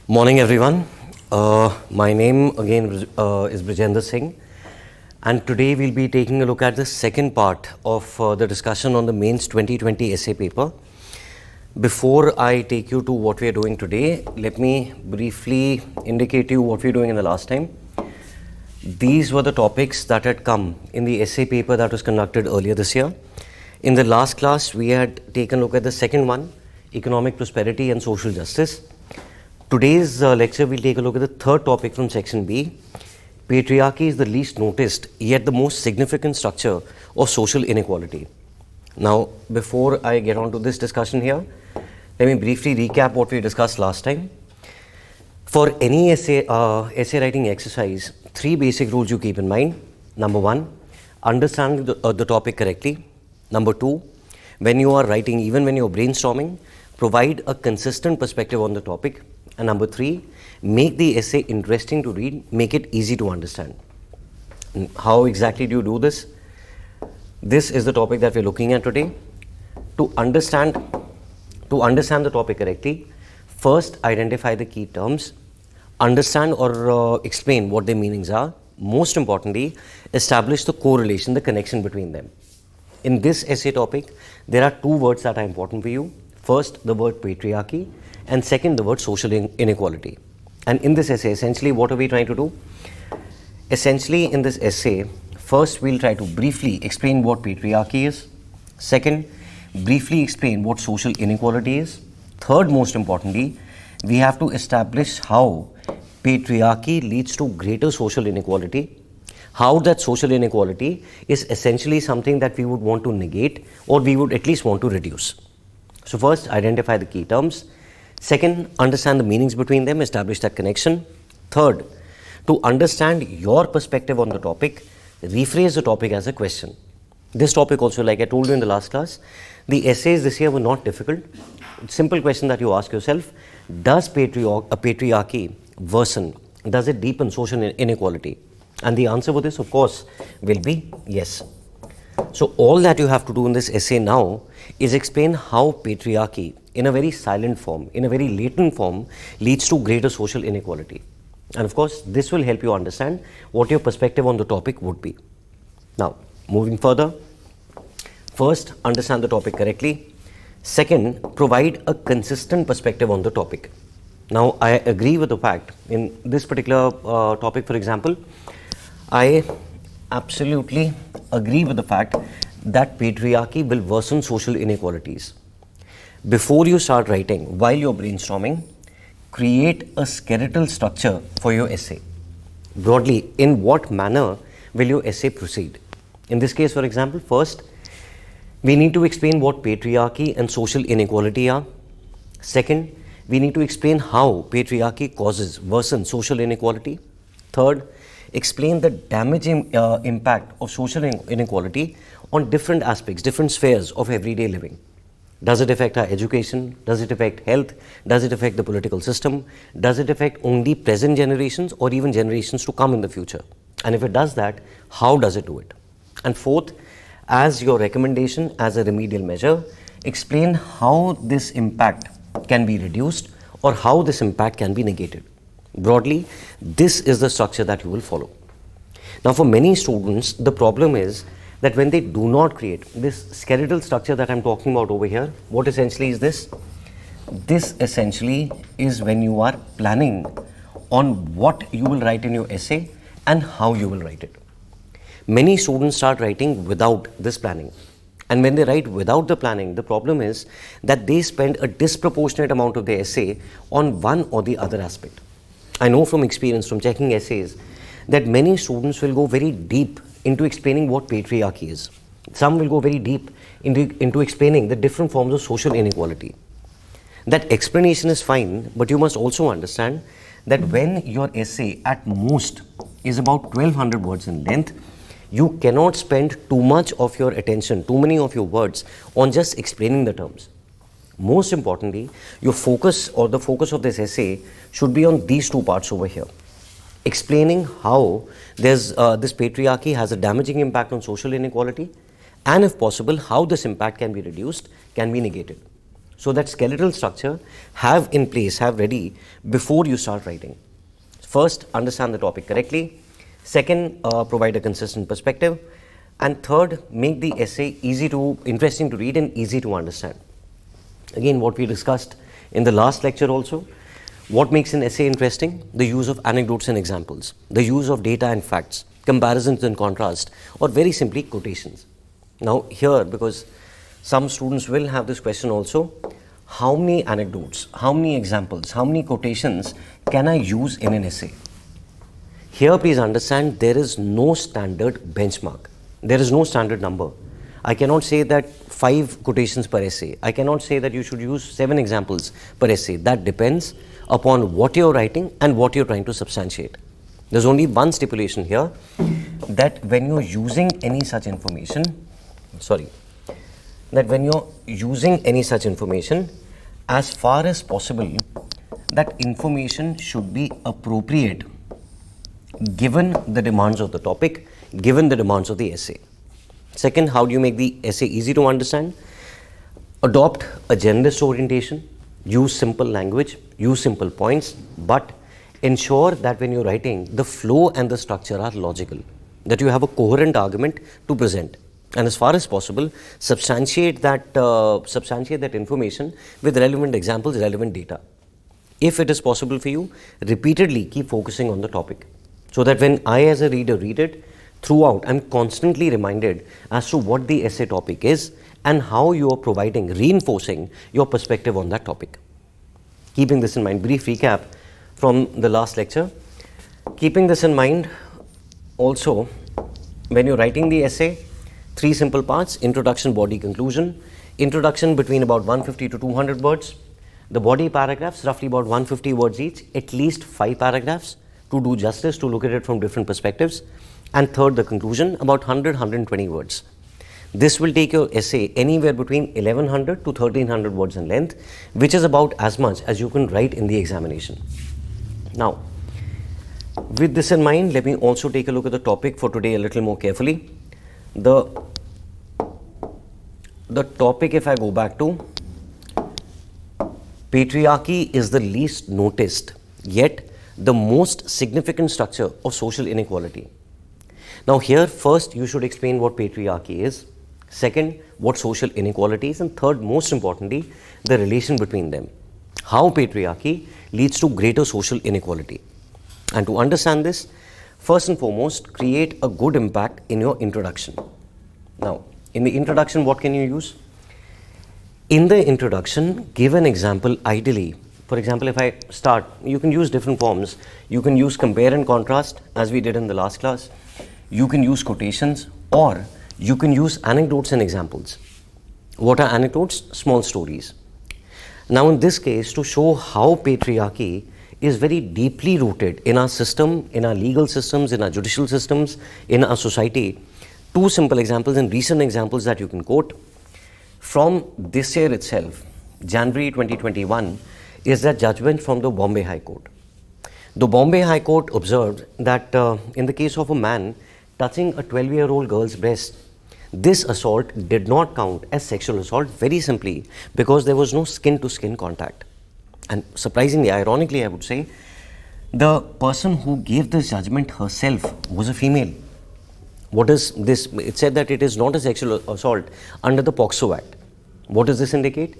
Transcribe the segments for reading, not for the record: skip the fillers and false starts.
Morning everyone. My name again is Brajendra Singh, and today we'll be taking a look at the second part of the discussion on the mains 2020 essay paper. Before I take you to what we are doing today, let me briefly indicate to you what we were doing in the last time. These were the topics that had come in the essay paper that was conducted earlier this year. In the last class, we had taken a look at the second one, economic prosperity and social justice. Today's lecture, we'll take a look at the third topic from section B. Patriarchy is the least noticed, yet the most significant structure of social inequality. Now, before I get on to this discussion here, let me briefly recap what we discussed last time. For any essay writing exercise, three basic rules you keep in mind. Number one, understand the topic correctly. Number two, when you are writing, even when you're brainstorming, provide a consistent perspective on the topic. And number three, make the essay interesting to read, make it easy to understand. And how exactly do you do this? This is the topic that we're looking at today. To understand the topic correctly, first identify the key terms, understand or explain what their meanings are. Most importantly, establish the correlation, the connection between them. In this essay topic, there are two words that are important for you. First, the word patriarchy, and second, the word social inequality. And in this essay, essentially, what are we trying to do? Essentially, in this essay, first, we'll try to briefly explain what patriarchy is. Second, briefly explain what social inequality is. Third, most importantly, we have to establish how patriarchy leads to greater social inequality, how that social inequality is essentially something that we would want to negate or we would at least want to reduce. So first, identify the key terms. Second, understand the meanings between them, establish that connection. Third, to understand your perspective on the topic, rephrase the topic as a question. This topic also, like I told you in the last class, the essays this year were not difficult. Simple question that you ask yourself, does patriarchy worsen? Does it deepen social inequality? And the answer for this, of course, will be yes. So all that you have to do in this essay now is explain how patriarchy, in a very silent form, in a very latent form, leads to greater social inequality. And of course, this will help you understand what your perspective on the topic would be. Now, moving further, first, understand the topic correctly. Second, provide a consistent perspective on the topic. Now, I agree with the fact, in this particular topic, for example, I absolutely agree with the fact that patriarchy will worsen social inequalities. Before you start writing, while you're brainstorming, create a skeletal structure for your essay. Broadly, in what manner will your essay proceed? In this case, for example, first, we need to explain what patriarchy and social inequality are. Second, we need to explain how patriarchy worsens social inequality. Third, explain the damaging impact of social inequality on different aspects, different spheres of everyday living. Does it affect our education? Does it affect health? Does it affect the political system? Does it affect only present generations or even generations to come in the future? And if it does that, how does it do it? And fourth, as your recommendation, as a remedial measure, explain how this impact can be reduced or how this impact can be negated. Broadly, this is the structure that you will follow. Now, for many students, the problem is that when they do not create this skeletal structure that I'm talking about over here, what essentially is this? This essentially is when you are planning on what you will write in your essay and how you will write it. Many students start writing without this planning. And when they write without the planning, the problem is that they spend a disproportionate amount of their essay on one or the other aspect. I know from experience, from checking essays, that many students will go very deep into explaining what patriarchy is. Some will go very deep into explaining the different forms of social inequality. That explanation is fine, but you must also understand that when your essay at most is about 1200 words in length, you cannot spend too much of your attention, too many of your words on just explaining the terms. Most importantly, your focus or the focus of this essay should be on these two parts over here. Explaining how this patriarchy has a damaging impact on social inequality, and if possible, how this impact can be reduced, can be negated. So that skeletal structure have in place, have ready before you start writing. First, understand the topic correctly. Second, provide a consistent perspective. And third, make the essay interesting to read and easy to understand. Again, what we discussed in the last lecture also, what makes an essay interesting? The use of anecdotes and examples, the use of data and facts, comparisons and contrast, or very simply quotations. Now here, because some students will have this question also, how many anecdotes, how many examples, how many quotations can I use in an essay? Here please understand, there is no standard benchmark. There is no standard number. I cannot say that 5 quotations per essay. I cannot say that you should use 7 examples per essay. That depends upon what you're writing and what you're trying to substantiate. There's only one stipulation here, that when you're using any such information, as far as possible, that information should be appropriate given the demands of the topic, given the demands of the essay. Second, how do you make the essay easy to understand? Adopt a generalist orientation, use simple language, use simple points, but ensure that when you're writing, the flow and the structure are logical, that you have a coherent argument to present. And as far as possible, substantiate that information with relevant examples, relevant data. If it is possible for you, repeatedly keep focusing on the topic, so that when I as a reader read it, throughout I'm constantly reminded as to what the essay topic is and how you are reinforcing your perspective on that topic. Keeping this in mind, brief recap from the last lecture. Keeping this in mind, also, when you're writing the essay, 3 simple parts: introduction, body, conclusion. Introduction between about 150 to 200 words. The body paragraphs, roughly about 150 words each, at least 5 paragraphs to do justice, to look at it from different perspectives. And third, the conclusion, about 100-120 words. This will take your essay anywhere between 1100 to 1300 words in length, which is about as much as you can write in the examination. Now, with this in mind, let me also take a look at the topic for today a little more carefully. The topic, if I go back to, patriarchy is the least noticed, yet the most significant structure of social inequality. Now here, first you should explain what patriarchy is, second, what social inequality is, and third, most importantly, the relation between them. How patriarchy leads to greater social inequality. And to understand this, first and foremost, create a good impact in your introduction. Now, in the introduction, what can you use? In the introduction, give an example ideally. For example, if I start, you can use different forms. You can use compare and contrast, as we did in the last class. You can use quotations, or you can use anecdotes and examples. What are anecdotes? Small stories. Now, in this case, to show how patriarchy is very deeply rooted in our system, in our legal systems, in our judicial systems, in our society, 2 simple examples and recent examples that you can quote. From this year itself, January 2021, is that judgment from the Bombay High Court. The Bombay High Court observed that in the case of a man touching a 12-year-old girl's breast, this assault did not count as sexual assault, very simply because there was no skin-to-skin contact. And surprisingly, ironically, I would say, the person who gave this judgment herself was a female. What is this? It said that it is not a sexual assault under the POCSO Act. What does this indicate?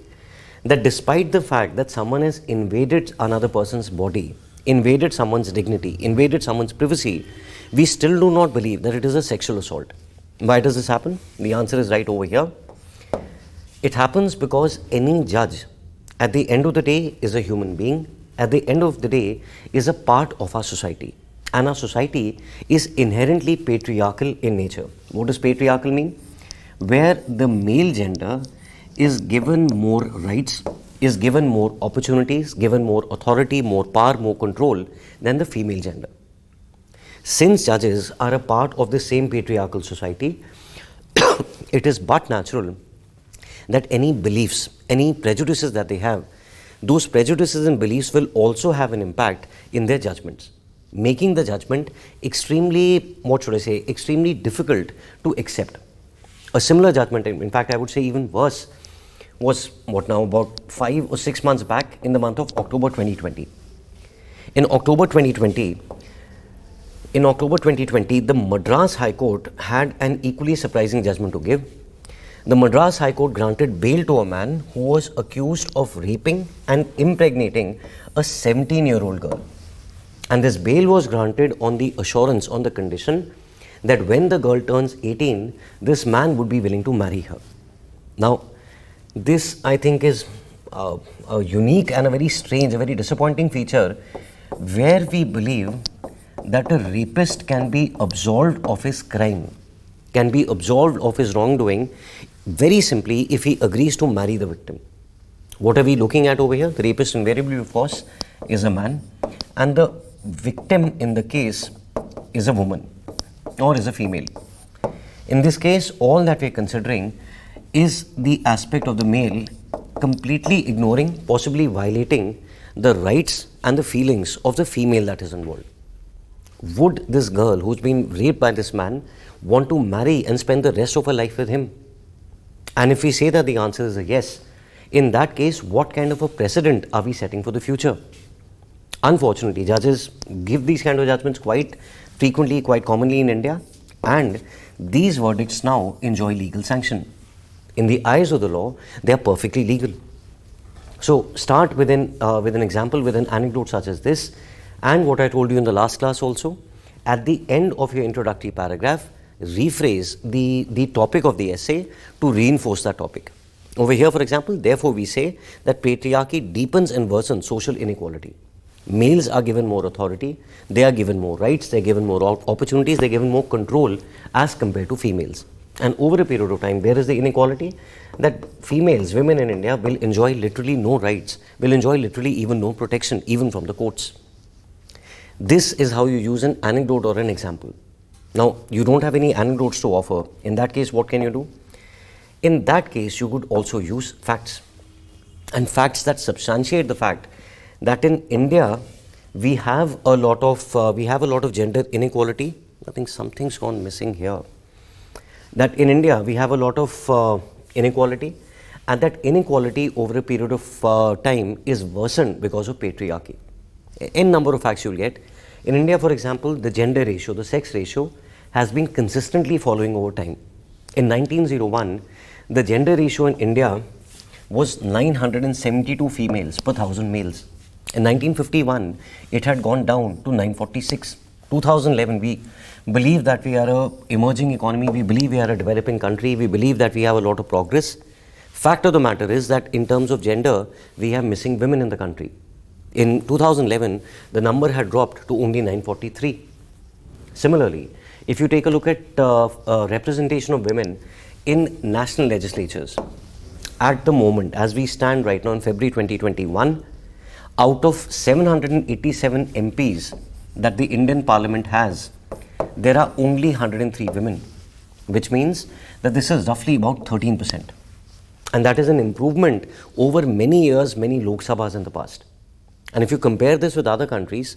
That despite the fact that someone has invaded another person's body, invaded someone's dignity, invaded someone's privacy, we still do not believe that it is a sexual assault. Why does this happen? The answer is right over here. It happens because any judge, at the end of the day, is a human being, at the end of the day, is a part of our society. And our society is inherently patriarchal in nature. What does patriarchal mean? Where the male gender is given more rights, is given more opportunities, given more authority, more power, more control than the female gender. Since judges are a part of the same patriarchal society, it is but natural that any beliefs, any prejudices that they have, those prejudices and beliefs will also have an impact in their judgments, making the judgment extremely, extremely difficult to accept. A similar judgment, in fact, I would say even worse, was what now, about 5 or 6 months back in the month of October 2020. In October 2020, the Madras High Court had an equally surprising judgment to give. The Madras High Court granted bail to a man who was accused of raping and impregnating a 17-year-old girl. And this bail was granted on the assurance, on the condition that when the girl turns 18, this man would be willing to marry her. Now, this I think is a unique and a very strange, a very disappointing feature where we believe that a rapist can be absolved of his crime, can be absolved of his wrongdoing very simply if he agrees to marry the victim. What are we looking at over here? The rapist invariably, of course, is a man, and the victim in the case is a woman or is a female. In this case, all that we are considering is the aspect of the male completely ignoring, possibly violating the rights and the feelings of the female that is involved. Would this girl who's been raped by this man want to marry and spend the rest of her life with him? And if we say that the answer is a yes, in that case, what kind of a precedent are we setting for the future? Unfortunately, judges give these kind of judgments quite frequently, quite commonly in India, and these verdicts now enjoy legal sanction. In the eyes of the law, they are perfectly legal. So start with an example, with an anecdote such as this, and what I told you in the last class also. At the end of your introductory paragraph, rephrase the topic of the essay to reinforce that topic. Over here, for example, therefore we say that patriarchy deepens and worsens social inequality. Males are given more authority, they are given more rights, they are given more opportunities, they are given more control as compared to females. And over a period of time, where is the inequality? That females, women in India will enjoy literally no rights, will enjoy literally even no protection, even from the courts. This is how you use an anecdote or an example. Now, you don't have any anecdotes to offer. In that case, what can you do? In that case, you could also use facts, and facts that substantiate the fact that in India we have a lot of gender inequality. I think something's gone missing here. That in India we have a lot of inequality, and that inequality over a period of time is worsened because of patriarchy. N number of facts you'll get. In India, for example, the gender ratio, the sex ratio has been consistently following over time. In 1901, the gender ratio in India was 972 females per 1,000 males. In 1951, it had gone down to 946. 2011, we believe that we are an emerging economy, we believe we are a developing country, we believe that we have a lot of progress. Fact of the matter is that in terms of gender, we have missing women in the country. In 2011, the number had dropped to only 943. Similarly, if you take a look at representation of women in national legislatures, at the moment, as we stand right now in February 2021, out of 787 MPs that the Indian Parliament has, there are only 103 women, which means that this is roughly about 13%. And that is an improvement over many years, many Lok Sabhas in the past. And if you compare this with other countries,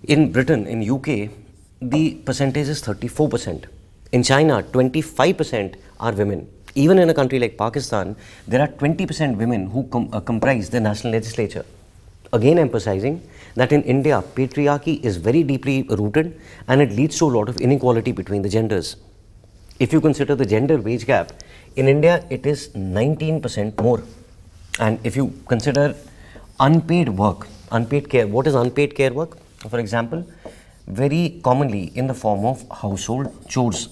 in Britain, in UK, the percentage is 34%. In China, 25% are women. Even in a country like Pakistan, there are 20% women who comprise the national legislature. Again emphasizing that in India, patriarchy is very deeply rooted and it leads to a lot of inequality between the genders. If you consider the gender wage gap, in India it is 19% more. And if you consider unpaid work, unpaid care, what is unpaid care work? For example, very commonly in the form of household chores.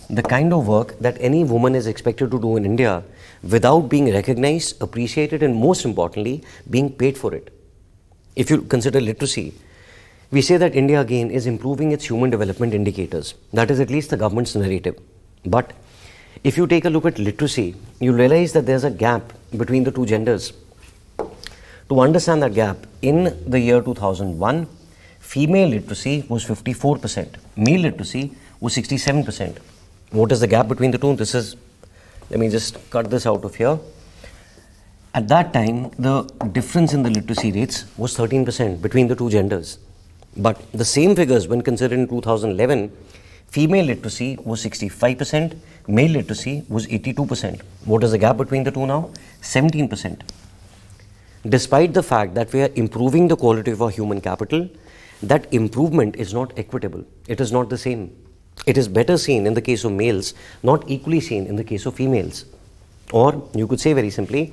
The kind of work that any woman is expected to do in India without being recognized, appreciated, and most importantly, being paid for it. If you consider literacy, we say that India again is improving its human development indicators. That is at least the government's narrative. But if you take a look at literacy, you realize that there's a gap between the two genders. To understand that gap, in the year 2001, female literacy was 54%, male literacy was 67%. What is the gap between the two? This is, let me just cut this out of here. At that time, the difference in the literacy rates was 13% between the two genders. But the same figures, when considered in 2011, Female literacy was 65%, male literacy was 82%. What is the gap between the two now? 17%. Despite the fact that we are improving the quality of our human capital, that improvement is not equitable. It is not the same. It is better seen in the case of males, not equally seen in the case of females. Or you could say very simply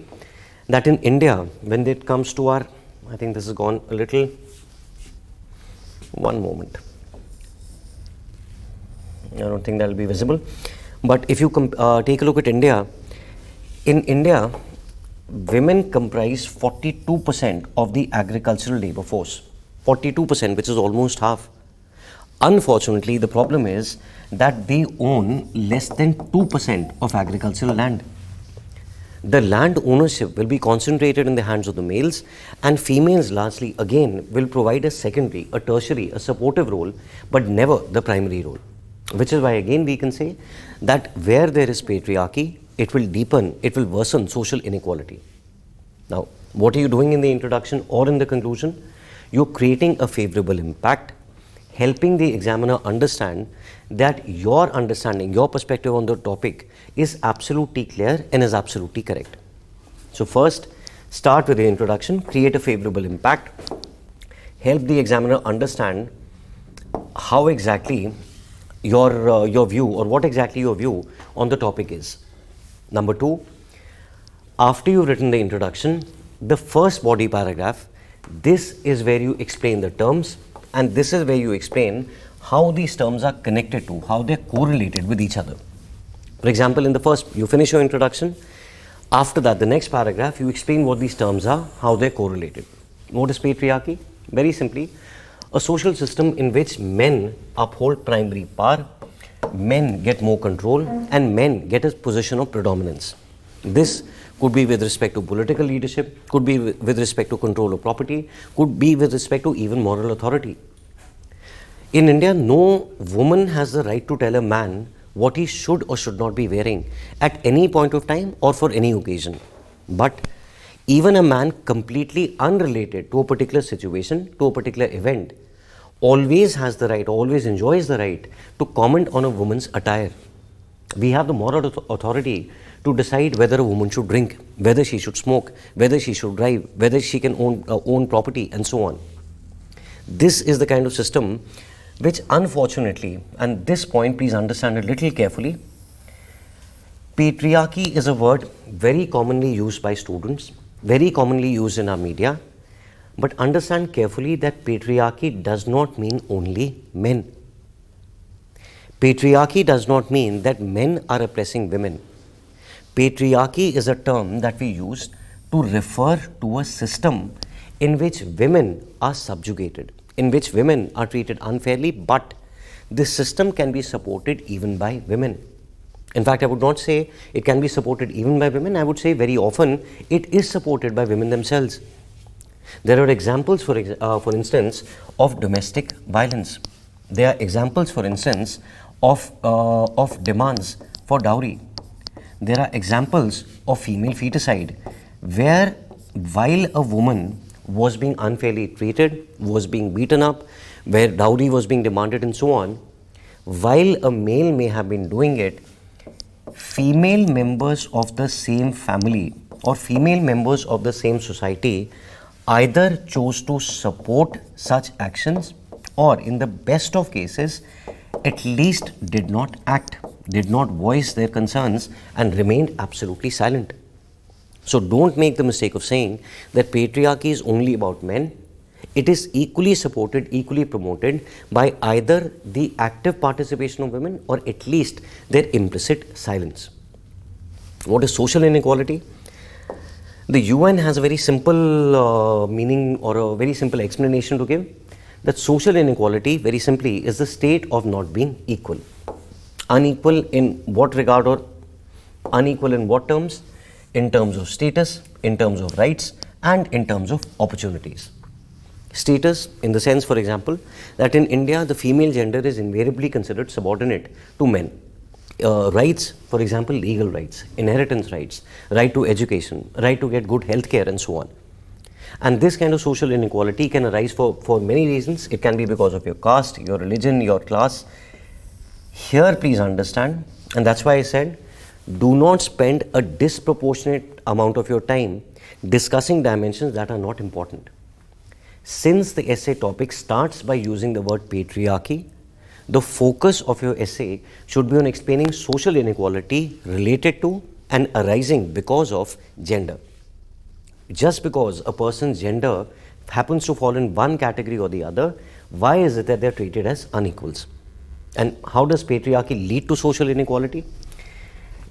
that in India, when it comes to our, I think this has gone a little, one moment. I don't think that will be visible. But if you take a look at India, in India, women comprise 42% of the agricultural labor force. 42%, which is almost half. Unfortunately, the problem is that they own less than 2% of agricultural land. The land ownership will be concentrated in the hands of the males, and females largely again will provide a secondary, a tertiary, a supportive role, but never the primary role. Which is why again we can say that where there is patriarchy, it will deepen, it will worsen social inequality. Now, what are you doing in the introduction or in the conclusion? You're creating a favorable impact, helping the examiner understand that your understanding, your perspective on the topic is absolutely clear and is absolutely correct. So first, start with the introduction, create a favorable impact, help the examiner understand how exactly your view or what exactly your view on the topic is. Number two, after you've written the introduction, the first body paragraph, this is where you explain the terms, and this is where you explain how these terms are connected to, how they're correlated with each other. For example, in the first, you finish your introduction. After that, the next paragraph, you explain what these terms are, how they're correlated. What is patriarchy? Very simply, a social system in which men uphold primary power, men get more control, and men get a position of predominance. This could be with respect to political leadership, could be with respect to control of property, could be with respect to even moral authority. In India, no woman has the right to tell a man what he should or should not be wearing at any point of time or for any occasion. But even a man completely unrelated to a particular situation, to a particular event, always has the right, always enjoys the right to comment on a woman's attire. We have the moral authority to decide whether a woman should drink, whether she should smoke, whether she should drive, whether she can own property, and so on. This is the kind of system which unfortunately, and this point please understand it little carefully, patriarchy is a word very commonly used by students, very commonly used in our media, but understand carefully that patriarchy does not mean only men. Patriarchy does not mean that men are oppressing women. Patriarchy is a term that we use to refer to a system in which women are subjugated, in which women are treated unfairly, but this system can be supported even by women. In fact, I would not say it can be supported even by women. I would say very often it is supported by women themselves. There are examples, for instance, of domestic violence. There are examples, for instance, of demands for dowry. There are examples of female feticide, where while a woman was being unfairly treated, was being beaten up, where dowry was being demanded and so on, while a male may have been doing it, female members of the same family or female members of the same society either chose to support such actions or, in the best of cases, at least did not act, did not voice their concerns, and remained absolutely silent. So don't make the mistake of saying that patriarchy is only about men. It is equally supported, equally promoted by either the active participation of women or at least their implicit silence. What is social inequality? The UN has a very simple meaning or a very simple explanation to give, that social inequality, very simply, is the state of not being equal. Unequal in what regard or unequal in what terms? In terms of status, in terms of rights, and in terms of opportunities. Status, in the sense, for example, that in India, the female gender is invariably considered subordinate to men. Rights, for example, legal rights, inheritance rights, right to education, right to get good health care, and so on. And this kind of social inequality can arise for many reasons. It can be because of your caste, your religion, your class. Here, please understand, and that's why I said, do not spend a disproportionate amount of your time discussing dimensions that are not important. Since the essay topic starts by using the word patriarchy, the focus of your essay should be on explaining social inequality related to and arising because of gender. Just because a person's gender happens to fall in one category or the other, why is it that they're treated as unequals? And how does patriarchy lead to social inequality?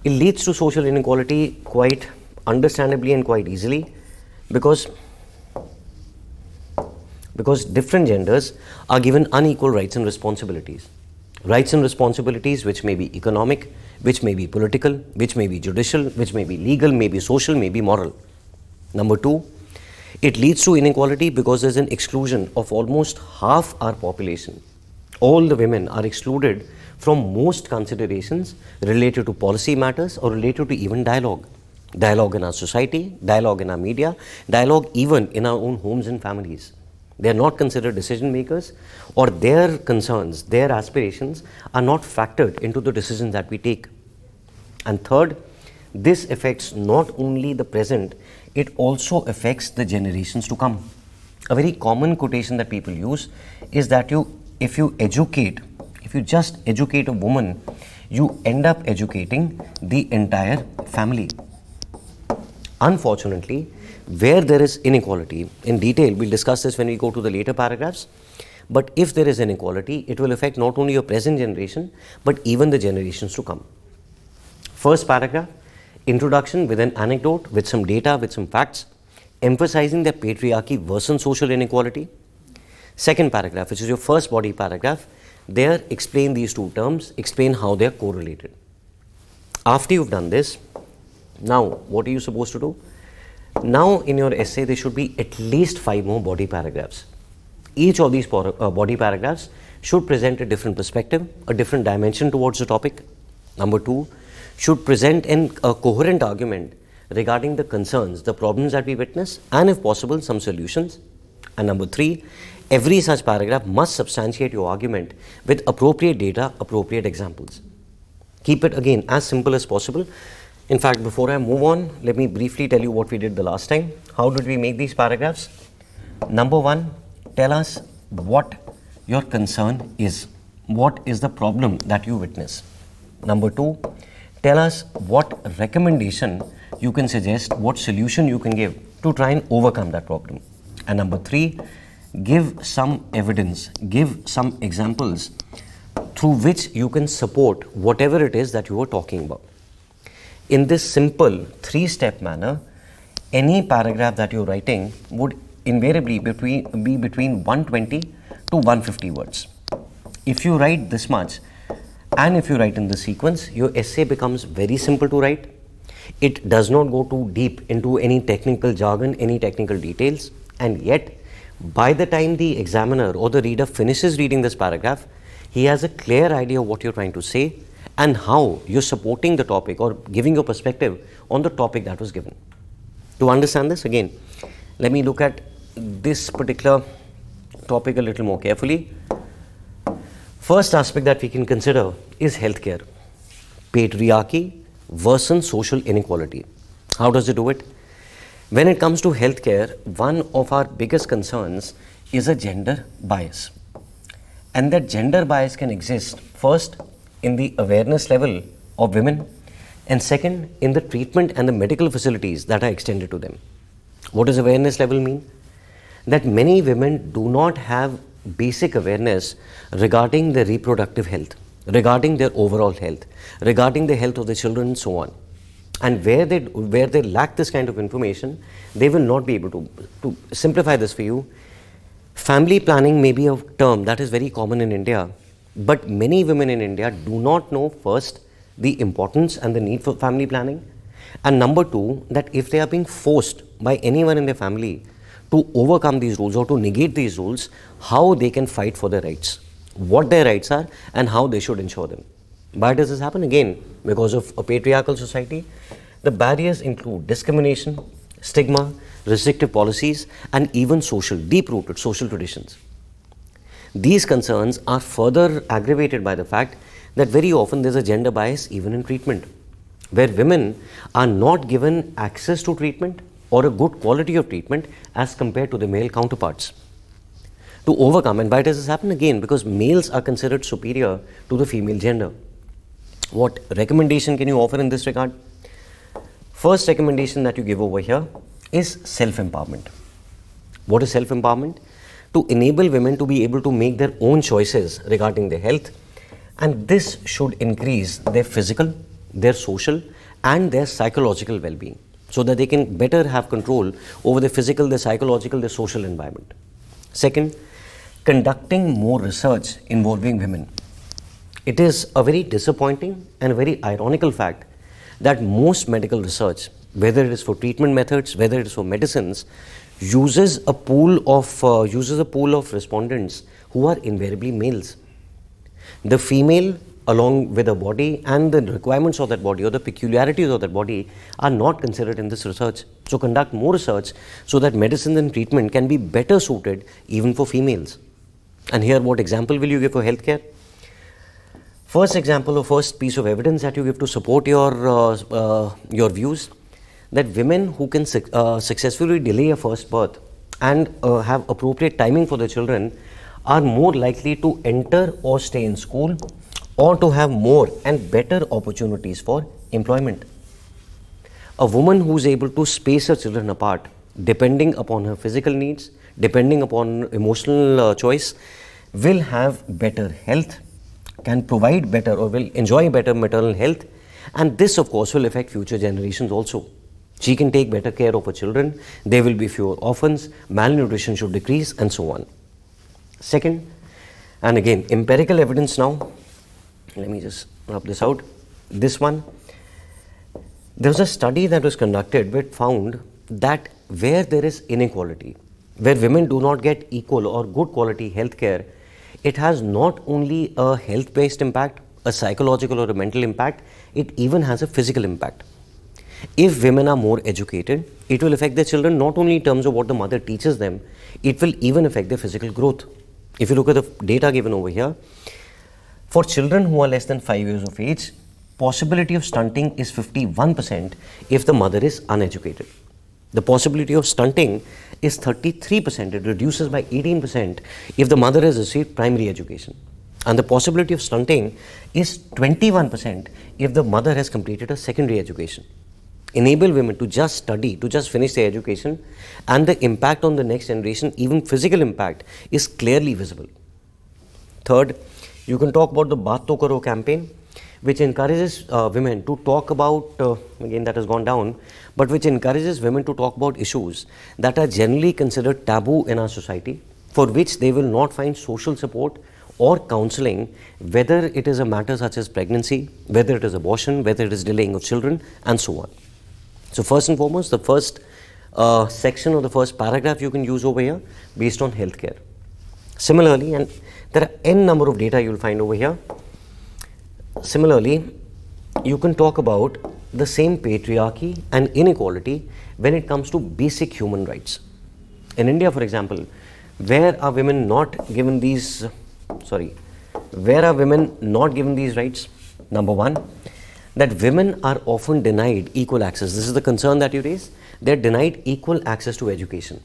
It leads to social inequality quite understandably and quite easily because different genders are given unequal rights and responsibilities. Rights and responsibilities which may be economic, which may be political, which may be judicial, which may be legal, may be social, may be moral. Number two, it leads to inequality because there's an exclusion of almost half our population. All the women are excluded from most considerations related to policy matters or related to even dialogue. Dialogue in our society, dialogue in our media, dialogue even in our own homes and families. They are not considered decision makers, or their concerns, their aspirations are not factored into the decisions that we take. And third, this affects not only the present, it also affects the generations to come. A very common quotation that people use is that if you just educate a woman, you end up educating the entire family. Unfortunately, where there is inequality, in detail, we'll discuss this when we go to the later paragraphs, but if there is inequality, it will affect not only your present generation, but even the generations to come. First paragraph, introduction with an anecdote, with some data, with some facts, emphasizing that patriarchy worsens social inequality. Second paragraph, which is your first body paragraph, there explain these two terms, explain how they are correlated. After you've done this, now what are you supposed to do? Now in your essay there should be at least 5 more body paragraphs. Each of these body paragraphs should present a different perspective, a different dimension towards the topic. Number 2, should present a coherent argument regarding the concerns, the problems that we witness, and if possible some solutions. And number 3, every such paragraph must substantiate your argument with appropriate data, appropriate examples. Keep it again as simple as possible. In fact, before I move on, let me briefly tell you what we did the last time. How did we make these paragraphs? Number 1, tell us what your concern is. What is the problem that you witness? Number 2, tell us what recommendation you can suggest, what solution you can give to try and overcome that problem. And number 3, give some evidence, give some examples through which you can support whatever it is that you are talking about. In this simple 3-step manner, any paragraph that you're writing would invariably be between 120 to 150 words. If you write this much, and if you write in the sequence, your essay becomes very simple to write. It does not go too deep into any technical jargon, any technical details, and yet by the time the examiner or the reader finishes reading this paragraph, he has a clear idea of what you're trying to say and how you're supporting the topic or giving your perspective on the topic that was given. To understand this, again, let me look at this particular topic a little more carefully. First aspect that we can consider is healthcare. Patriarchy worsens social inequality. How does it do it? When it comes to healthcare, one of our biggest concerns is a gender bias. And that gender bias can exist first in the awareness level of women, and second in the treatment and the medical facilities that are extended to them. What does awareness level mean? That many women do not have basic awareness regarding their reproductive health, regarding their overall health, regarding the health of the children and so on. And where they lack this kind of information, they will not be able to simplify this for you. Family planning may be a term that is very common in India, but many women in India do not know first the importance and the need for family planning, and number 2, that if they are being forced by anyone in their family to overcome these rules or to negate these rules, how they can fight for their rights, what their rights are and how they should ensure them. Why does this happen? Again, because of a patriarchal society. The barriers include discrimination, stigma, restrictive policies, and even deep-rooted social traditions. These concerns are further aggravated by the fact that very often there's a gender bias even in treatment, where women are not given access to treatment or a good quality of treatment as compared to the male counterparts. To overcome, and why does this happen? Again, because males are considered superior to the female gender. What recommendation can you offer in this regard? First recommendation that you give over here is self-empowerment. What is self-empowerment? To enable women to be able to make their own choices regarding their health, and this should increase their physical, their social and their psychological well-being, so that they can better have control over their physical, their psychological, their social environment. Second, conducting more research involving women. It is a very disappointing and a very ironical fact that most medical research, whether it is for treatment methods, whether it is for medicines, uses a pool of respondents who are invariably males. The female, along with the body and the requirements of that body or the peculiarities of that body, are not considered in this research. So conduct more research so that medicine and treatment can be better suited even for females. And here, what example will you give for healthcare? First example or first piece of evidence that you give to support your views, that women who can successfully delay a first birth and have appropriate timing for their children are more likely to enter or stay in school or to have more and better opportunities for employment. A woman who is able to space her children apart, depending upon her physical needs, depending upon emotional choice, will have better health, can provide better or will enjoy better maternal health, and this of course will affect future generations also. She can take better care of her children, there will be fewer orphans, malnutrition should decrease, and so on. Second, and again empirical evidence now, let me just rub this out. This one, there was a study that was conducted which found that where there is inequality, where women do not get equal or good quality health care, it has not only a health-based impact, a psychological or a mental impact, it even has a physical impact. If women are more educated, it will affect their children not only in terms of what the mother teaches them, it will even affect their physical growth. If you look at the data given over here, for children who are less than 5 years of age, possibility of stunting is 51% if the mother is uneducated. The possibility of stunting is 33%, it reduces by 18% if the mother has received primary education. And the possibility of stunting is 21% if the mother has completed a secondary education. Enable women to just study, to just finish their education, and the impact on the next generation, even physical impact, is clearly visible. Third, you can talk about the Baat To Karo campaign, which encourages women to talk about, again that has gone down, but which encourages women to talk about issues that are generally considered taboo in our society, for which they will not find social support or counseling, whether it is a matter such as pregnancy, whether it is abortion, whether it is delaying of children, and so on. So first and foremost, the first section or the first paragraph you can use over here based on healthcare. Similarly, and there are n number of data you will find over here. Similarly, you can talk about the same patriarchy and inequality when it comes to basic human rights. In India, for example, where are women not given these, rights? Number one, that women are often denied equal access. This is the concern that you raise. They're denied equal access to education.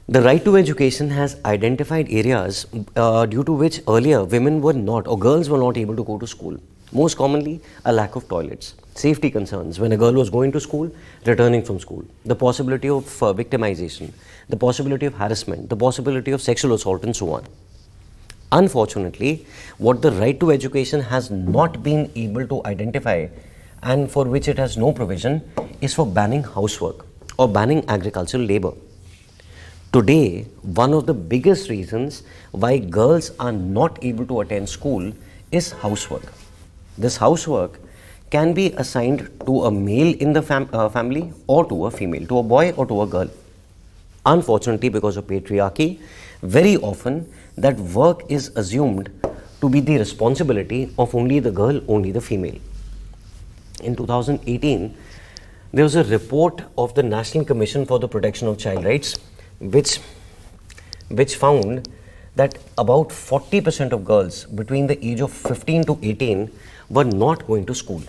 The right to education has identified areas due to which earlier women were not, or girls were not able to go to school. Most commonly, a lack of toilets, safety concerns when a girl was going to school, returning from school, the possibility of victimization, the possibility of harassment, the possibility of sexual assault, and so on. Unfortunately, what the right to education has not been able to identify, and for which it has no provision, is for banning housework or banning agricultural labor. Today, one of the biggest reasons why girls are not able to attend school is housework. This housework can be assigned to a male in the family or to a female, to a boy or to a girl. Unfortunately, because of patriarchy, very often that work is assumed to be the responsibility of only the girl, only the female. In 2018, there was a report of the National Commission for the Protection of Child Rights which found that about 40% of girls between the age of 15 to 18 were not going to school.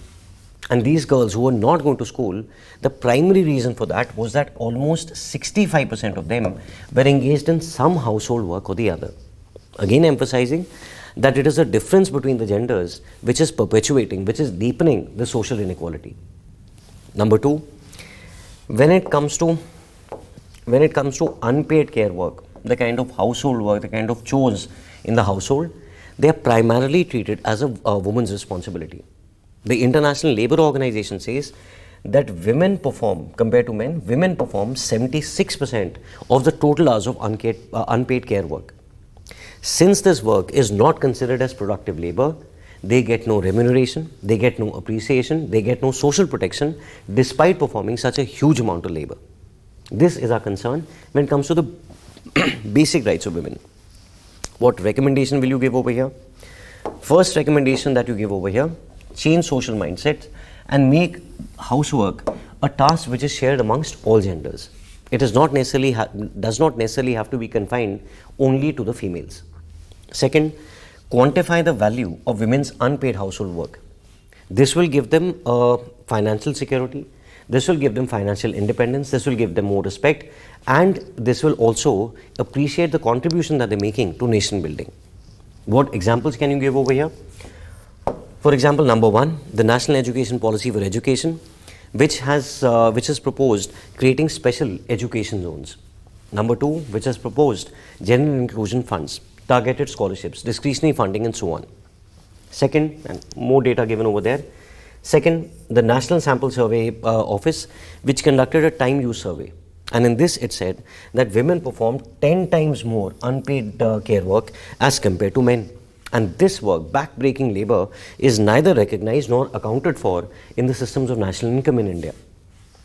And these girls who were not going to school, the primary reason for that was that almost 65% of them were engaged in some household work or the other. Again emphasizing that it is a difference between the genders which is perpetuating, which is deepening the social inequality. Number two, when it comes to unpaid care work, the kind of household work, the kind of chores in the household, they are primarily treated as a woman's responsibility. The International Labour Organization says that women perform, compared to men, women perform 76% of the total hours of unpaid care work. Since this work is not considered as productive labour, they get no remuneration, they get no appreciation, they get no social protection despite performing such a huge amount of labour. This is our concern when it comes to the basic rights of women. What recommendation will you give over here? First recommendation that you give over here, change social mindset and make housework a task which is shared amongst all genders. It does not necessarily have to be confined only to the females. Second, quantify the value of women's unpaid household work. This will give them financial security, this will give them financial independence, this will give them more respect, and this will also appreciate the contribution that they're making to nation building. What examples can you give over here? For example, number one, the National Education Policy for Education, which has proposed creating special education zones. Number two, which has proposed general inclusion funds, targeted scholarships, discretionary funding, and so on. Second, and more data given over there. Second, the National Sample Survey Office, which conducted a time use survey. And in this, it said that women performed 10 times more unpaid care work as compared to men. And this work, back-breaking labor, is neither recognized nor accounted for in the systems of national income in India.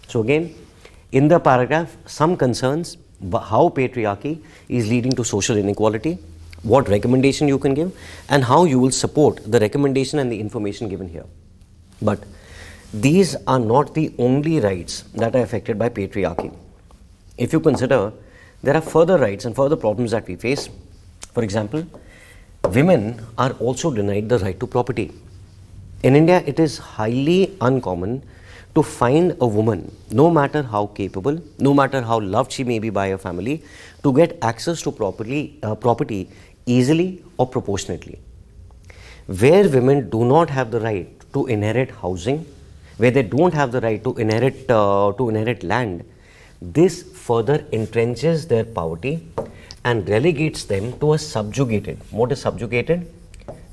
So again, in the paragraph, some concerns how patriarchy is leading to social inequality, what recommendation you can give, and how you will support the recommendation and the information given here. But these are not the only rights that are affected by patriarchy. If you consider, there are further rights and further problems that we face. For example, women are also denied the right to property. In India, it is highly uncommon to find a woman, no matter how capable, no matter how loved she may be by her family, to get access to property easily or proportionately. Where women do not have the right to inherit housing, where they don't have the right to inherit land, this further entrenches their poverty and relegates them to a subjugated. What is subjugated?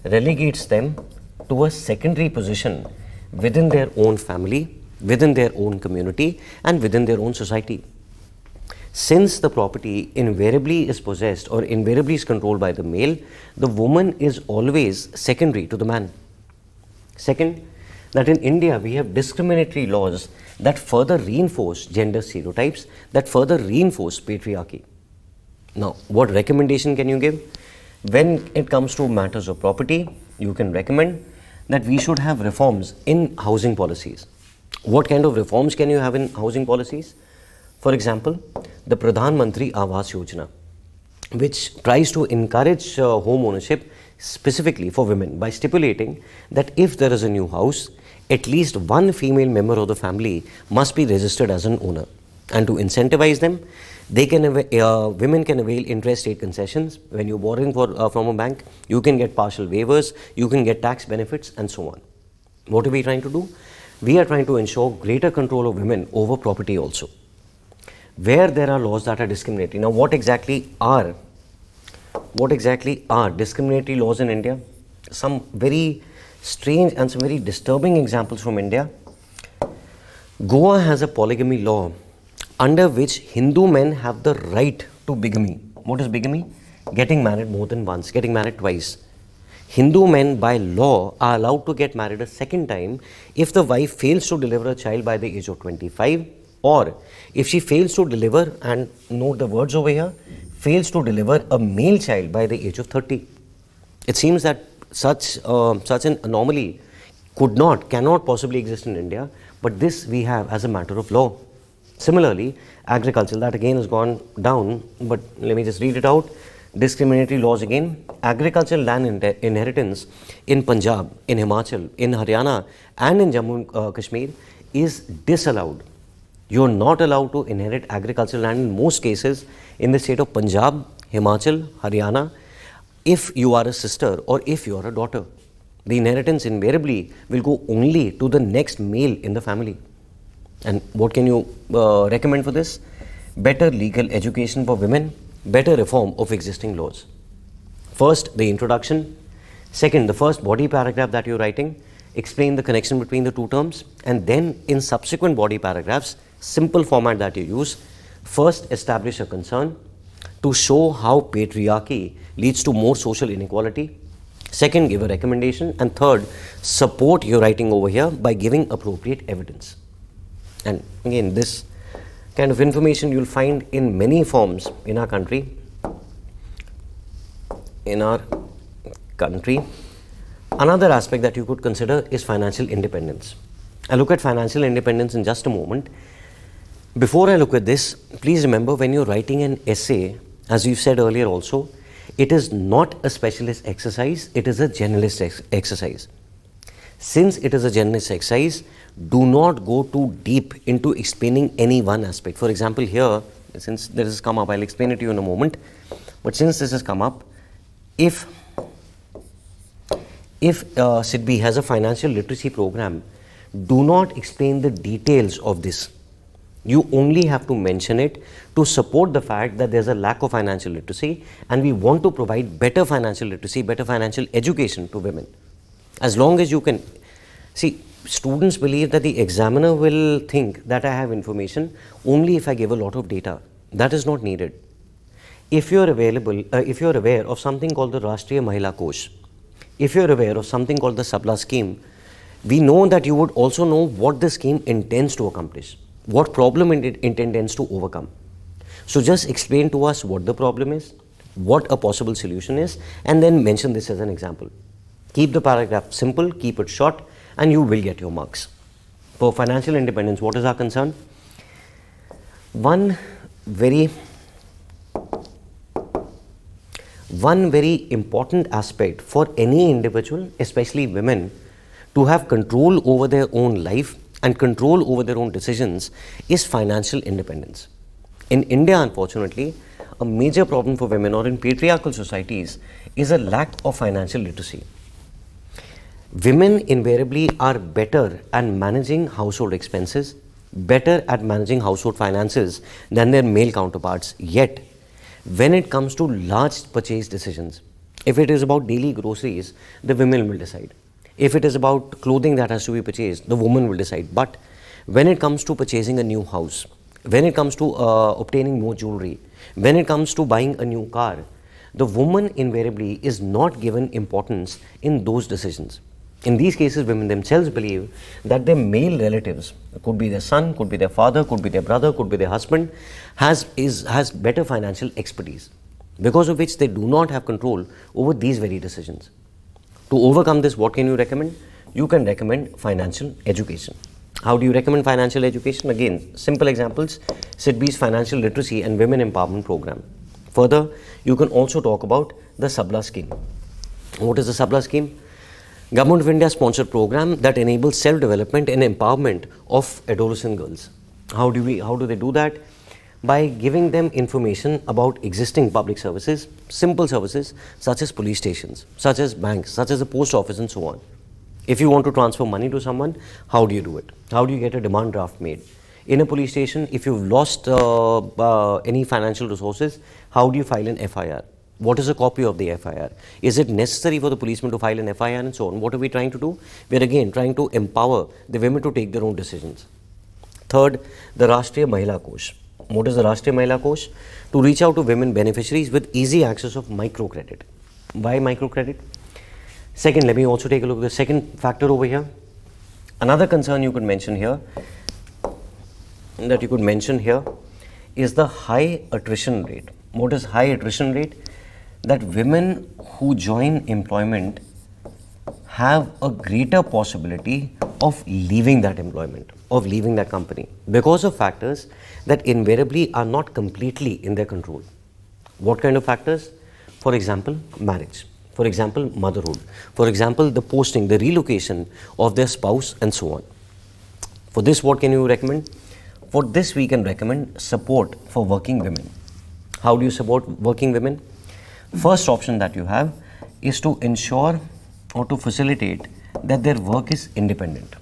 Relegates them to a secondary position within their own family, within their own community, and within their own society. Since the property invariably is possessed or invariably is controlled by the male, the woman is always secondary to the man. Second, that in India we have discriminatory laws that further reinforce gender stereotypes, that further reinforce patriarchy. Now, what recommendation can you give? When it comes to matters of property, you can recommend that we should have reforms in housing policies. What kind of reforms can you have in housing policies? For example, the Pradhan Mantri Awas Yojana, which tries to encourage home ownership specifically for women by stipulating that if there is a new house, at least one female member of the family must be registered as an owner. And to incentivize them, women can avail interest rate concessions. When you're borrowing from a bank, you can get partial waivers, you can get tax benefits, and so on. What are we trying to do? We are trying to ensure greater control of women over property also. Where there are laws that are discriminatory. Now, what exactly are discriminatory laws in India? Some very strange and some very disturbing examples from India. Goa has a polygamy law under which Hindu men have the right to bigamy. What is bigamy? Getting married more than once, getting married twice. Hindu men by law are allowed to get married a second time if the wife fails to deliver a child by the age of 25, or if she fails to deliver, and note the words over here, fails to deliver a male child by the age of 30. It seems that such an anomaly cannot possibly exist in India, but this we have as a matter of law. Similarly, agriculture, that again has gone down, but let me just read it out. Discriminatory laws again, agricultural land inheritance in Punjab, in Himachal, in Haryana and in Jammu and Kashmir is disallowed. You are not allowed to inherit agricultural land in most cases in the state of Punjab, Himachal, Haryana, if you are a sister or if you are a daughter. The inheritance invariably will go only to the next male in the family. And what can you recommend for this? Better legal education for women, better reform of existing laws. First, the introduction. Second, the first body paragraph that you're writing, explain the connection between the two terms, and then in subsequent body paragraphs, simple format that you use, first establish a concern to show how patriarchy leads to more social inequality. Second, give a recommendation, and third, support your writing over here by giving appropriate evidence. And again, this kind of information you'll find in many forms in our country. Another aspect that you could consider is financial independence. I'll look at financial independence in just a moment. Before I look at this, please remember when you're writing an essay, as we've said earlier also, it is not a specialist exercise, it is a generalist exercise. Since it is a generalist exercise, do not go too deep into explaining any one aspect. For example, here, since this has come up, I'll explain it to you in a moment. But since this has come up, if SIDBI has a financial literacy program, do not explain the details of this. You only have to mention it to support the fact that there's a lack of financial literacy and we want to provide better financial literacy, better financial education to women. As long as you can see, students believe that the examiner will think that I have information only if I give a lot of data. That is not needed. If you are aware of something called the Rashtriya Mahila Kosh, if you are aware of something called the Sabla scheme, we know that you would also know what the scheme intends to accomplish, what problem it intends to overcome. So just explain to us what the problem is, what a possible solution is, and then mention this as an example. Keep the paragraph simple, keep it short, and you will get your marks. For financial independence, what is our concern? One very important aspect for any individual, especially women, to have control over their own life and control over their own decisions is financial independence. In India, unfortunately, a major problem for women or in patriarchal societies is a lack of financial literacy. Women invariably are better at managing household expenses, better at managing household finances than their male counterparts. Yet, when it comes to large purchase decisions, if it is about daily groceries, the women will decide. If it is about clothing that has to be purchased, the woman will decide. But when it comes to purchasing a new house, when it comes to obtaining more jewelry, when it comes to buying a new car, the woman invariably is not given importance in those decisions. In these cases, women themselves believe that their male relatives, could be their son, could be their father, could be their brother, could be their husband, has better financial expertise, because of which they do not have control over these very decisions. To overcome this, what can you recommend? You can recommend financial education. How do you recommend financial education? Again, simple examples, SIDBI's financial literacy and women empowerment program. Further, you can also talk about the Sabla scheme. What is the Sabla scheme? Government of India sponsored program that enables self-development and empowerment of adolescent girls. How do they do that? By giving them information about existing public services, simple services such as police stations, such as banks, such as the post office and so on. If you want to transfer money to someone, how do you do it? How do you get a demand draft made? In a police station, if you've lost any financial resources, how do you file an FIR? What is a copy of the FIR? Is it necessary for the policeman to file an FIR and so on? What are we trying to do? We're again trying to empower the women to take their own decisions. Third, the Rashtriya Mahila Kosh. What is the Rashtriya Mahila Kosh? To reach out to women beneficiaries with easy access of microcredit. Why microcredit? Second, let me also take a look at the second factor over here. Another concern you could mention here, is the high attrition rate. What is high attrition rate? That women who join employment have a greater possibility of leaving that employment, of leaving that company, because of factors that invariably are not completely in their control. What kind of factors? For example, marriage. For example, motherhood. For example, the posting, the relocation of their spouse and so on. For this, what can you recommend? For this, we can recommend support for working women. How do you support working women? First option that you have is to ensure or to facilitate that their work is independent.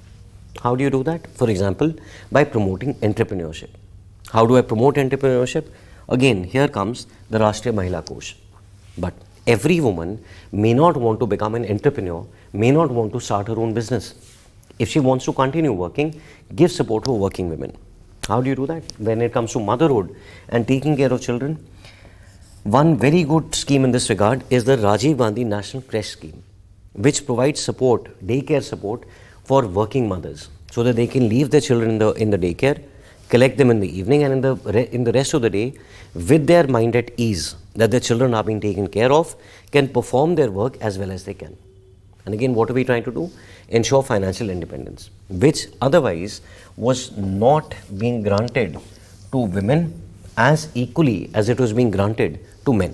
How do you do that? For example, by promoting entrepreneurship. How do I promote entrepreneurship? Again, here comes the Rashtriya Mahila Kosh. But every woman may not want to become an entrepreneur, may not want to start her own business. If she wants to continue working, give support for working women. How do you do that? When it comes to motherhood and taking care of children, one very good scheme in this regard is the Rajiv Gandhi National Creche Scheme, which provides support, daycare support for working mothers, so that they can leave their children in the daycare, collect them in the evening, and in the rest of the day, with their mind at ease that their children are being taken care of, can perform their work as well as they can. And again, what are we trying to do? Ensure financial independence, which otherwise was not being granted to women as equally as it was being granted to men.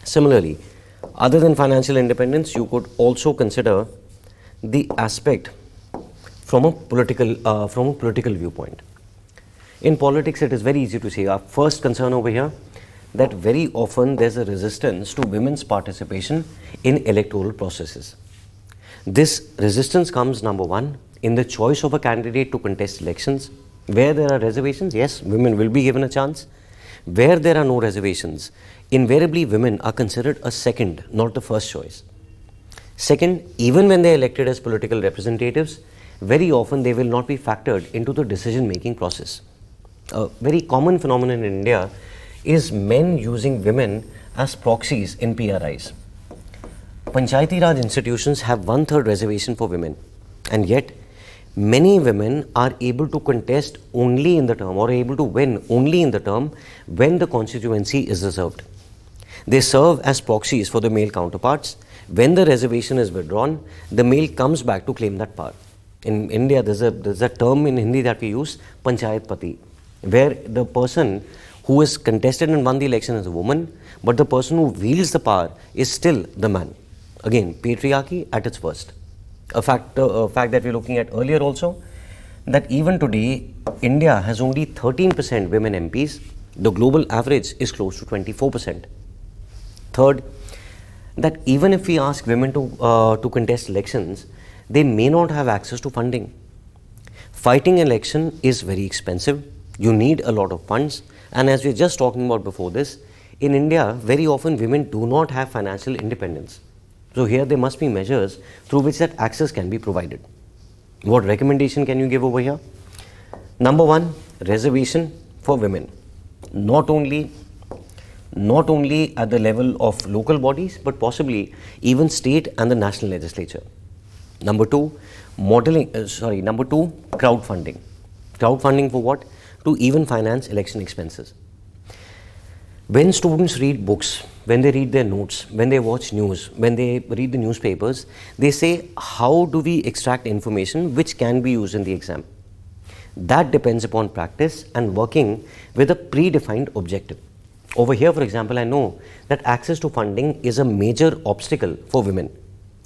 Similarly, other than financial independence, you could also consider the aspect from a political viewpoint. In politics, it is very easy to say, our first concern over here, that very often there's a resistance to women's participation in electoral processes. This resistance comes, number one, in the choice of a candidate to contest elections. Where there are reservations, yes, women will be given a chance. Where there are no reservations, invariably women are considered a second, not the first choice. Second, even when they are elected as political representatives, very often they will not be factored into the decision-making process. A very common phenomenon in India is men using women as proxies in PRIs. Panchayati Raj institutions have 1/3 reservation for women, and yet many women are able to contest only in the term, or able to win only in the term, when the constituency is reserved. They serve as proxies for the male counterparts. When the reservation is withdrawn, the male comes back to claim that power. In India, there's a term in Hindi that we use, Panchayat Pati, where the person who is contested and won the election is a woman, but the person who wields the power is still the man. Again, patriarchy at its worst. A fact that we're looking at earlier also, that even today, India has only 13% women MPs. The global average is close to 24%. Third, that even if we ask women to contest elections, they may not have access to funding. Fighting an election is very expensive. You need a lot of funds. And as we were just talking about before this, in India, very often women do not have financial independence. So here there must be measures through which that access can be provided. What recommendation can you give over here? Number one, reservation for women. Not only at the level of local bodies, but possibly even state and the national legislature. Number two, crowdfunding. Crowdfunding for what? To even finance election expenses. When students read books, when they read their notes, when they watch news, when they read the newspapers, they say, how do we extract information which can be used in the exam? That depends upon practice and working with a predefined objective. Over here, for example, I know that access to funding is a major obstacle for women.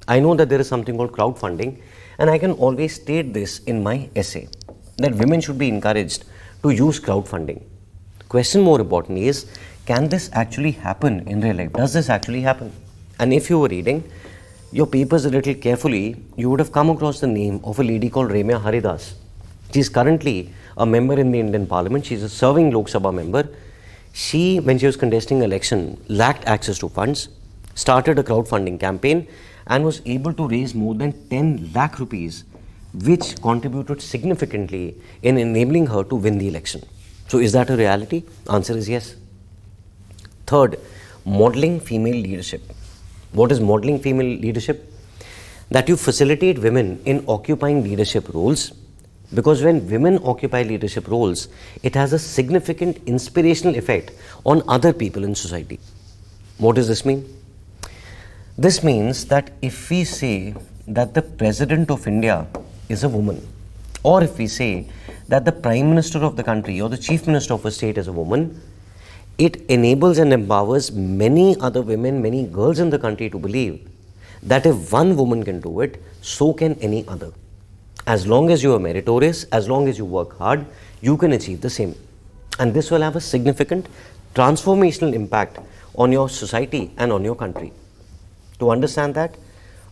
I know that there is something called crowdfunding, and I can always state this in my essay, that women should be encouraged to use crowdfunding. The question more importantly is, can this actually happen in real life? Does this actually happen? And if you were reading your papers a little carefully, you would have come across the name of a lady called Remya Haridas. She is currently a member in the Indian Parliament. She is a serving Lok Sabha member. She, when she was contesting election, lacked access to funds, started a crowdfunding campaign, and was able to raise more than 10 lakh rupees, which contributed significantly in enabling her to win the election. So is that a reality? Answer is yes. Third, modeling female leadership. What is modeling female leadership? That you facilitate women in occupying leadership roles, because when women occupy leadership roles, it has a significant inspirational effect on other people in society. What does this mean? This means that if we say that the President of India is a woman, or if we say that the Prime Minister of the country or the Chief Minister of a state is a woman, it enables and empowers many other women, many girls in the country to believe that if one woman can do it, so can any other. As long as you are meritorious, as long as you work hard, you can achieve the same. And this will have a significant transformational impact on your society and on your country. To understand that,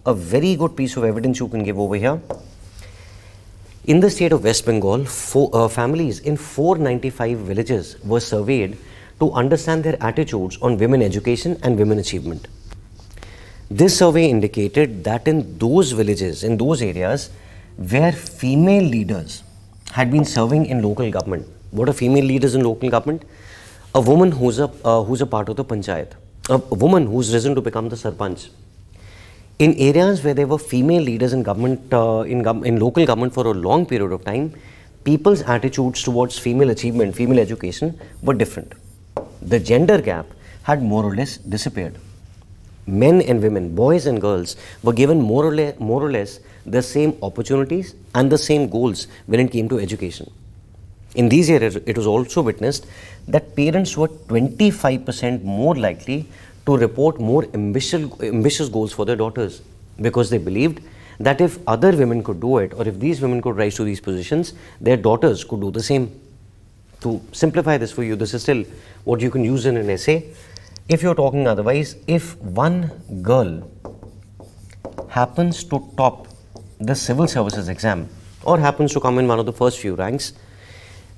a very good piece of evidence you can give over here. In the state of West Bengal, families in 495 villages were surveyed to understand their attitudes on women education and women achievement. This survey indicated that in those villages, in those areas where female leaders had been serving in local government. What are female leaders in local government? A woman who's a part of the panchayat, a woman who's risen to become the sarpanch. In areas where there were female leaders in government, in local government for a long period of time, people's attitudes towards female achievement, female education were different. The gender gap had more or less disappeared. Men and women, boys and girls were given more or less the same opportunities and the same goals when it came to education. In these areas, it was also witnessed that parents were 25% more likely to report more ambitious goals for their daughters, because they believed that if other women could do it, or if these women could rise to these positions, their daughters could do the same. To simplify this for you, this is still what you can use in an essay. If you're talking otherwise, if one girl happens to top the civil services exam or happens to come in one of the first few ranks,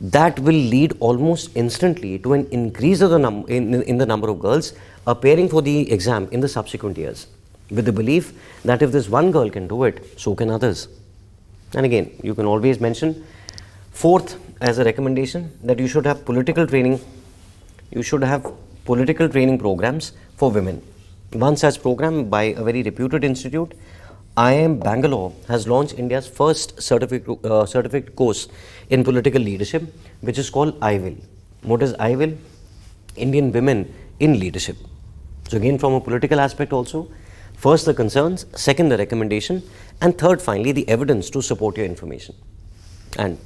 that will lead almost instantly to an increase of in the number of girls appearing for the exam in the subsequent years, with the belief that if this one girl can do it, so can others. And again, you can always mention, fourth, as a recommendation, that you should have political training. You should have political training programs for women. One such program by a very reputed institute, IIM Bangalore, has launched India's first certificate course in political leadership, which is called IWIL. What is IWIL? Indian Women in Leadership. So again, from a political aspect also, first the concerns, second the recommendation, and third finally the evidence to support your information. And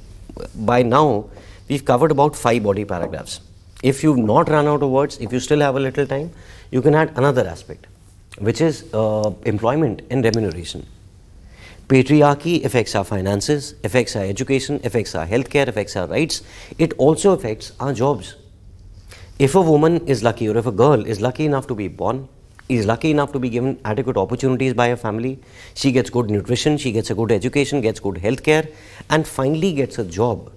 by now, we've covered about 5 body paragraphs. If you've not run out of words, if you still have a little time, you can add another aspect, which is employment and remuneration. Patriarchy affects our finances, affects our education, affects our healthcare, affects our rights. It also affects our jobs. If a woman is lucky, or if a girl is lucky enough to be born, is lucky enough to be given adequate opportunities by her family, she gets good nutrition, she gets a good education, gets good healthcare, and finally gets a job.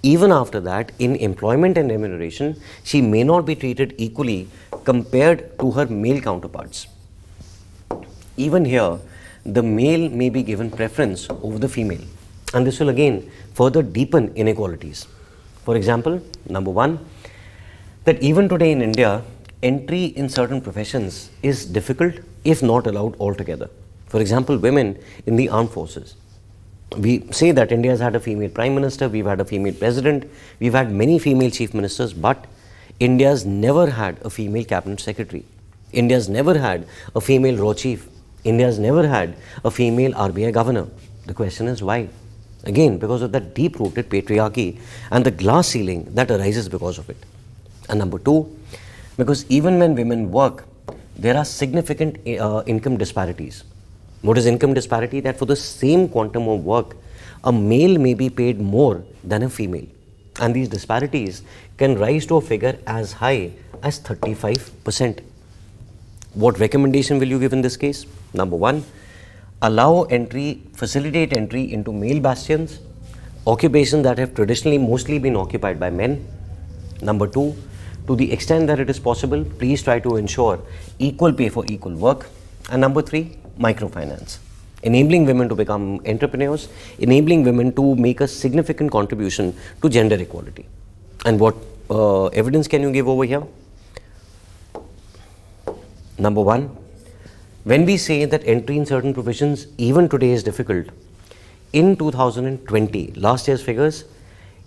Even after that, in employment and remuneration, she may not be treated equally compared to her male counterparts. Even here, the male may be given preference over the female, and this will again further deepen inequalities. For example, number 1, that even today in India, entry in certain professions is difficult, if not allowed altogether. For example, women in the armed forces. We say that India has had a female prime minister, we've had a female president, we've had many female chief ministers, but India's never had a female cabinet secretary. India's never had a female raw chief. India's never had a female RBI governor. The question is why? Again, because of that deep-rooted patriarchy and the glass ceiling that arises because of it. And number 2, because even when women work, there are significant income disparities. What is income disparity? That for the same quantum of work, a male may be paid more than a female. And these disparities can rise to a figure as high as 35%. What recommendation will you give in this case? Number 1, facilitate entry into male bastions, occupations that have traditionally mostly been occupied by men. Number 2, to the extent that it is possible, please try to ensure equal pay for equal work. And number 3, microfinance, enabling women to become entrepreneurs, enabling women to make a significant contribution to gender equality. And what evidence can you give over here? Number 1, when we say that entry in certain professions even today is difficult, in 2020, last year's figures,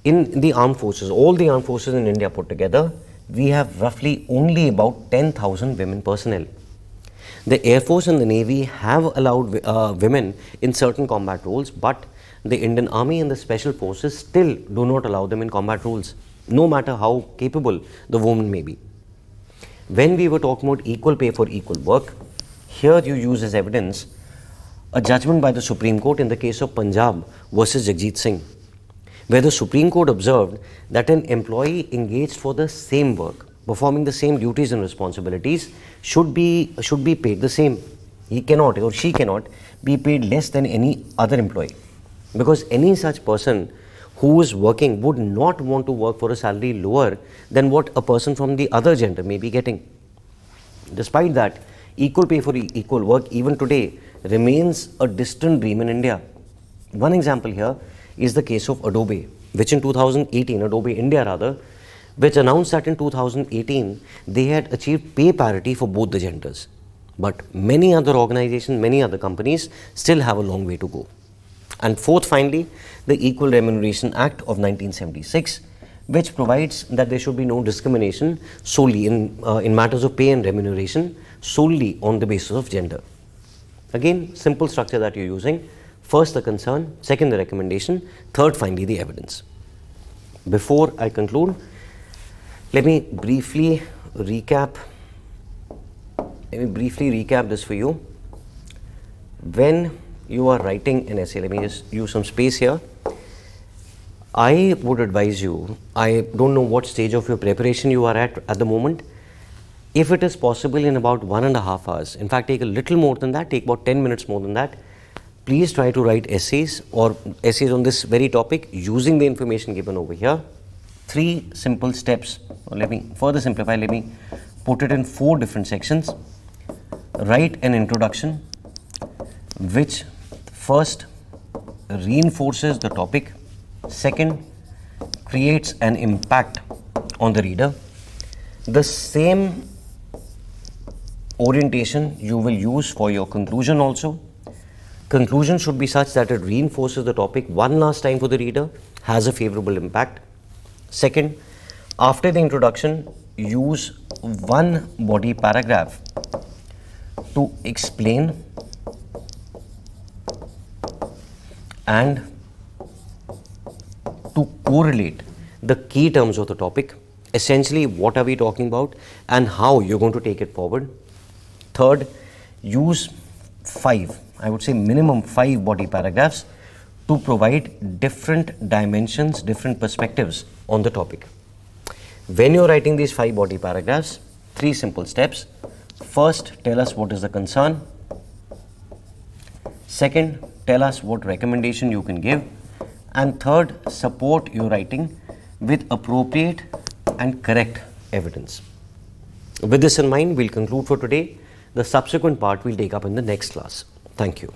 in the armed forces, all the armed forces in India put together, we have roughly only about 10,000 women personnel. The Air Force and the Navy have allowed women in certain combat roles, but the Indian Army and the Special Forces still do not allow them in combat roles. no matter how capable the woman may be. When we were talking about equal pay for equal work, here you use as evidence a judgment by the Supreme Court in the case of Punjab versus Jagjit Singh, where the Supreme Court observed that an employee engaged for the same work, performing the same duties and responsibilities, should be paid the same. He cannot or she cannot be paid less than any other employee, because any such person who is working would not want to work for a salary lower than what a person from the other gender may be getting. Despite that, equal pay for equal work even today remains a distant dream in India. One example here is the case of Adobe, which in 2018, Adobe India rather, which announced that in 2018 they had achieved pay parity for both the genders. But many other organizations, many other companies still have a long way to go. And fourth, finally, the Equal Remuneration Act of 1976, which provides that there should be no discrimination solely in matters of pay and remuneration solely on the basis of gender. Again, simple structure that you're using. First the concern, second the recommendation, third finally the evidence. Before I conclude, let me briefly recap this for you. When you are writing an essay, let me just use some space here. I would advise you, I don't know what stage of your preparation you are at the moment. If it is possible in about 1.5 hours, in fact take a little more than that, take about 10 minutes more than that, please try to write essays or essays on this very topic using the information given over here. 3 simple steps. Let me further simplify, let me put it in 4 different sections. Write an introduction which first reinforces the topic, second creates an impact on the reader. The same orientation you will use for your conclusion also. Conclusion should be such that it reinforces the topic one last time for the reader, has a favorable impact. Second, after the introduction, use one body paragraph to explain and to correlate the key terms of the topic, essentially what are we talking about and how you're going to take it forward. Third, use 5, I would say minimum 5 body paragraphs to provide different dimensions, different perspectives on the topic. When you're writing these 5 body paragraphs, 3 simple steps. First, tell us what is the concern. Second, tell us what recommendation you can give. And third, support your writing with appropriate and correct evidence. With this in mind, we'll conclude for today. The subsequent part we'll take up in the next class. Thank you.